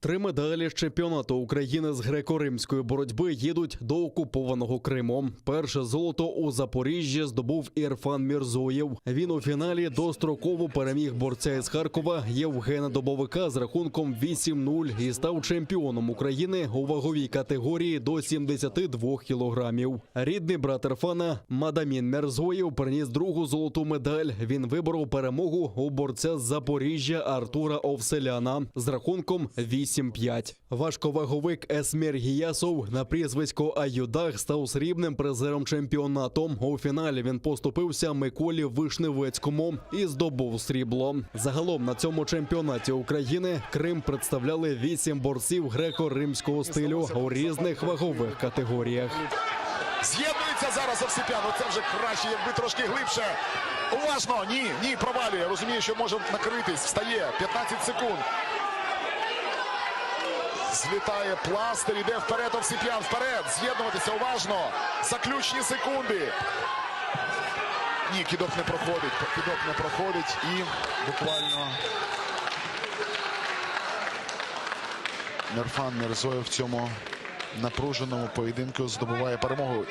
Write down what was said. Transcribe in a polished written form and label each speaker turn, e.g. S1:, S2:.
S1: 3 медалі з чемпіонату України з греко-римської боротьби їдуть до окупованого Криму. Перше золото у Запоріжжі здобув Ірфан Мірзоєв. Він у фіналі достроково переміг борця із Харкова Євгена Добовика з рахунком 8-0 і став чемпіоном України у ваговій категорії до 72 кілограмів. Рідний брат Ірфана Мадамін Мірзоєв приніс другу золоту медаль. Він виборов перемогу у борця з Запоріжжя Артура Овселяна з рахунком 8-5. Важковаговик Есмір Гіясов на прізвисько Аюдах став срібним призером чемпіонату. У фіналі він поступився Миколі Вишневецькому і здобув срібло. Загалом на цьому чемпіонаті України Крим представляли 8 борців греко-римського стилю у різних вагових категоріях.
S2: З'єднується зараз Овсепян. Оце вже краще, якби трошки глибше. Уважно. Ні, провалює. Розуміє, що може накритись. Встає. 15 секунд. Злітає пластир. Іде вперед Овсепян. Вперед. З'єднуватися. Уважно. Заключні секунди. Ні, кидок не проходить. Кидок не проходить. І буквально Ірфан Мірзоєв в цьому напруженому поєдинку здобуває перемогу.